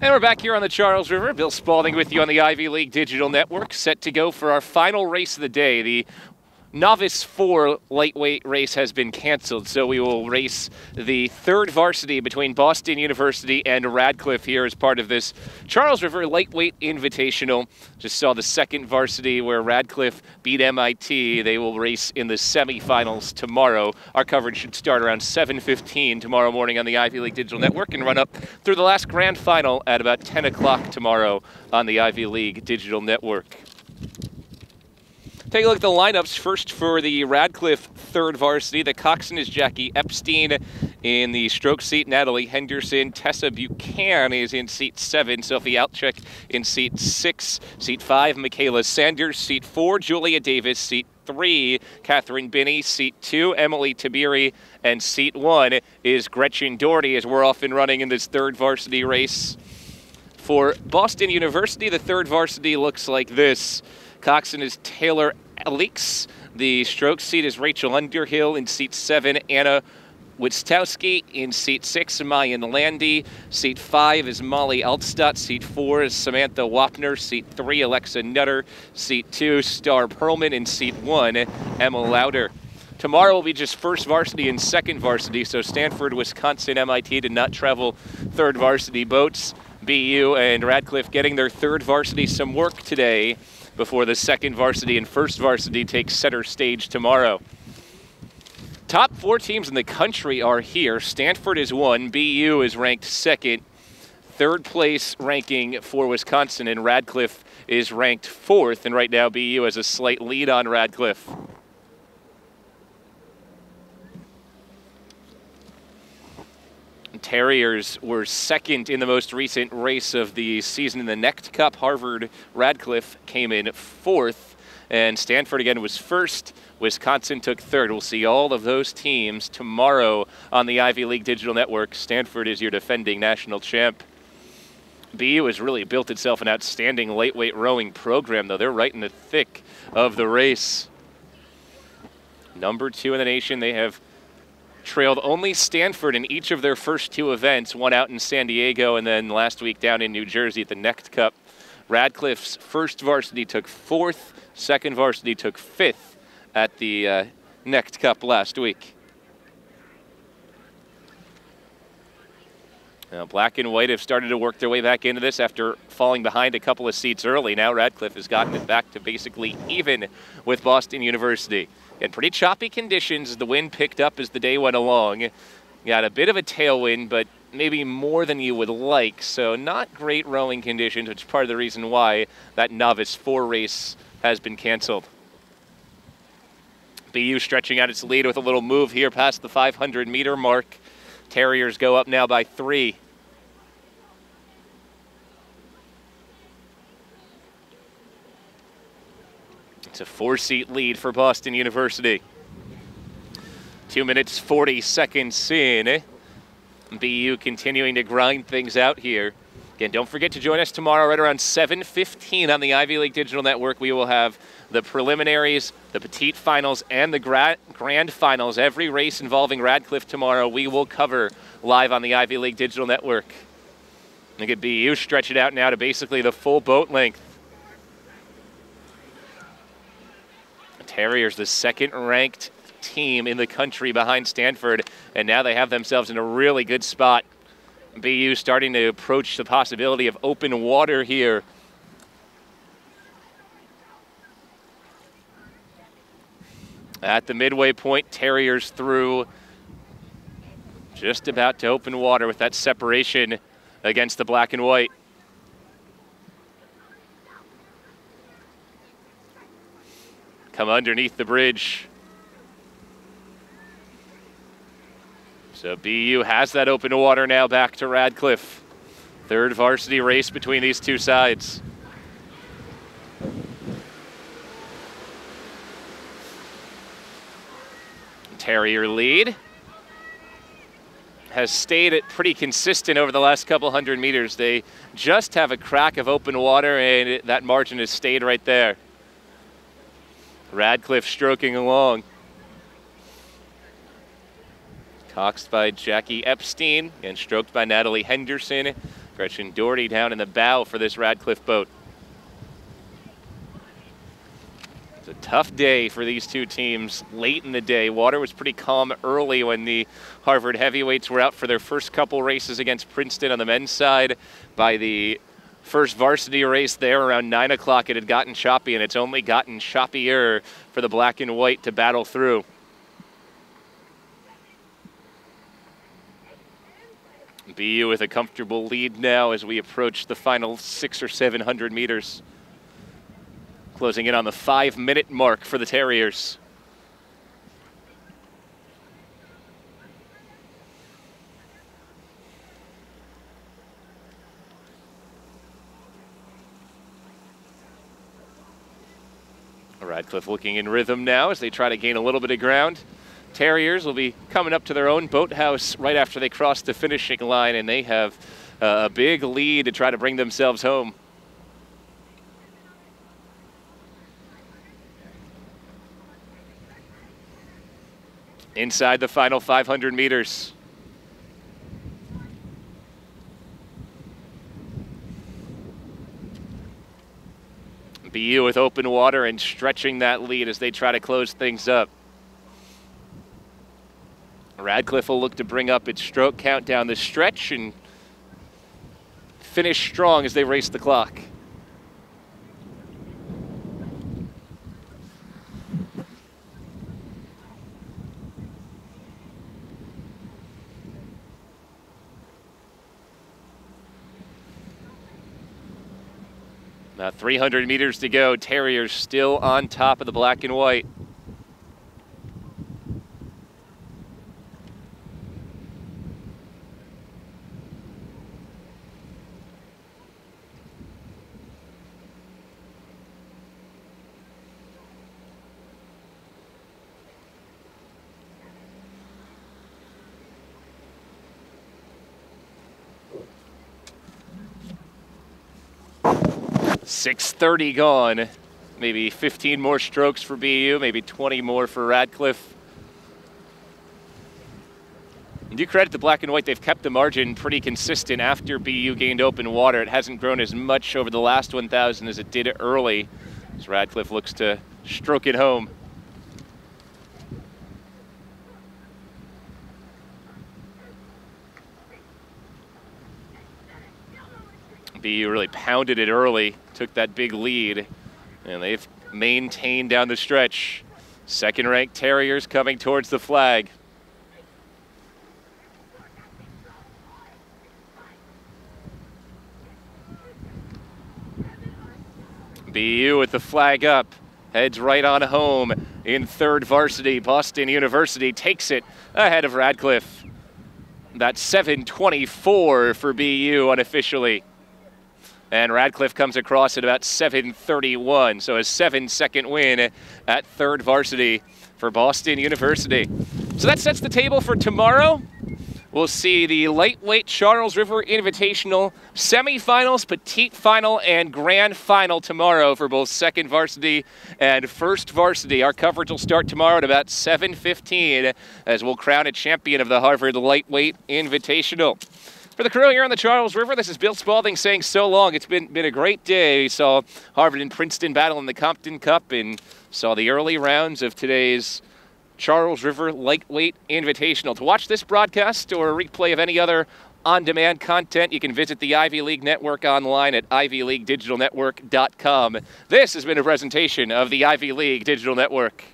And we're back here on the Charles River. Bill Spalding with you on the Ivy League Digital Network, set to go for our final race of the day. The Novice 4 lightweight race has been canceled, so we will race the third varsity between Boston University and Radcliffe here as part of this Charles River Lightweight Invitational. Just saw the second varsity where Radcliffe beat MIT. They will race in the semifinals tomorrow. Our coverage should start around 7:15 tomorrow morning on the Ivy League Digital Network and run up through the last grand final at about 10 o'clock tomorrow on the Ivy League Digital Network. Take a look at the lineups. First for the Radcliffe third varsity, the coxswain is Jackie Epstein. In the stroke seat, Natalie Henderson. Tessa Buchanan is in seat 7. Sophie Altchek in seat 6. Seat 5, Michaela Sanders. Seat 4, Julia Davis. Seat 3, Catherine Binney. Seat 2, Emily Tabiri. And seat 1 is Gretchen Doherty, as we're off and running in this third varsity race. For Boston University, the third varsity looks like this. Coxswain is Taylor Alix. The stroke seat is Rachel Underhill. In seat 7, Anna Witztowski. In seat 6, Mayan Landy. Seat 5 is Molly Altstadt. Seat 4 is Samantha Wapner. Seat 3, Alexa Nutter. Seat 2, Star Perlman. In seat 1, Emma Lauder. Tomorrow will be just first varsity and second varsity, so Stanford, Wisconsin, MIT did not travel third varsity boats. BU and Radcliffe getting their third varsity some work today before the second varsity and first varsity take center stage tomorrow. Top 4 teams in the country are here. Stanford is 1, BU is ranked 2nd. Third place ranking for Wisconsin, and Radcliffe is ranked 4th, and right now BU has a slight lead on Radcliffe. Terriers were 2nd in the most recent race of the season in the Next Cup. Harvard-Radcliffe came in 4th, and Stanford again was 1st. Wisconsin took 3rd. We'll see all of those teams tomorrow on the Ivy League Digital Network. Stanford is your defending national champ. BU has really built itself an outstanding lightweight rowing program, though. They're right in the thick of the race. Number 2 in the nation. They have trailed only Stanford in each of their first 2 events, one out in San Diego and then last week down in New Jersey at the Next Cup. Radcliffe's first varsity took 4th, second varsity took 5th at the Next Cup last week. Now, black and white have started to work their way back into this after falling behind a couple of seats early. Now Radcliffe has gotten it back to basically even with Boston University. In pretty choppy conditions, the wind picked up as the day went along. Got a bit of a tailwind, but maybe more than you would like, so not great rowing conditions, which is part of the reason why that Novice 4 race has been canceled. BU stretching out its lead with a little move here past the 500-meter mark. Terriers go up now by 3. It's a 4-seat lead for Boston University. 2 minutes, 40 seconds in. BU continuing to grind things out here. Again, don't forget to join us tomorrow right around 7:15 on the Ivy League Digital Network. We will have the preliminaries, the petite finals, and the grand finals. Every race involving Radcliffe tomorrow we will cover live on the Ivy League Digital Network. Look at BU stretch it out now to basically the full boat length. Terriers, the 2nd-ranked team in the country behind Stanford, and now they have themselves in a really good spot. BU starting to approach the possibility of open water here. At the midway point, Terriers through, just about to open water with that separation against the black and white. Come underneath the bridge. So BU has that open water now back to Radcliffe. Third varsity race between these two sides. Terrier lead has stayed pretty consistent over the last couple hundred meters. They just have a crack of open water, and that margin has stayed right there. Radcliffe stroking along. Coxed by Jackie Epstein and stroked by Natalie Henderson. Gretchen Doherty down in the bow for this Radcliffe boat. It's a tough day for these two teams late in the day. Water was pretty calm early when the Harvard heavyweights were out for their first couple races against Princeton on the men's side. By the first varsity race there around 9 o'clock, it had gotten choppy, and it's only gotten choppier for the black and white to battle through. BU with a comfortable lead now as we approach the final 600 or 700 meters. Closing in on the 5-minute mark for the Terriers. Radcliffe looking in rhythm now as they try to gain a little bit of ground. Terriers will be coming up to their own boathouse right after they cross the finishing line, and they have a big lead to try to bring themselves home. Inside the final 500 meters. BU with open water and stretching that lead as they try to close things up. Radcliffe will look to bring up its stroke count down the stretch and finish strong as they race the clock. About 300 meters to go. Terriers still on top of the black and white. .630 gone. Maybe 15 more strokes for BU, maybe 20 more for Radcliffe. And do credit the black and white, they've kept the margin pretty consistent after BU gained open water. It hasn't grown as much over the last 1,000 as it did early, as Radcliffe looks to stroke it home. BU really pounded it early, took that big lead, and they've maintained down the stretch. Second-ranked Terriers coming towards the flag. BU with the flag up, heads right on home in third varsity. Boston University takes it ahead of Radcliffe. That's 7:24 for BU unofficially. And Radcliffe comes across at about 7:31, so a 7-second win at third varsity for Boston University. So that sets the table for tomorrow. We'll see the lightweight Charles River Invitational semifinals, petite final, and grand final tomorrow for both second varsity and first varsity. Our coverage will start tomorrow at about 7:15 as we'll crown a champion of the Harvard Lightweight Invitational. For the crew here on the Charles River, this is Bill Spalding saying so long. It's been a great day. We saw Harvard and Princeton battle in the Compton Cup and saw the early rounds of today's Charles River Lightweight Invitational. To watch this broadcast or a replay of any other on-demand content, you can visit the Ivy League Network online at ivyleaguedigitalnetwork.com. This has been a presentation of the Ivy League Digital Network.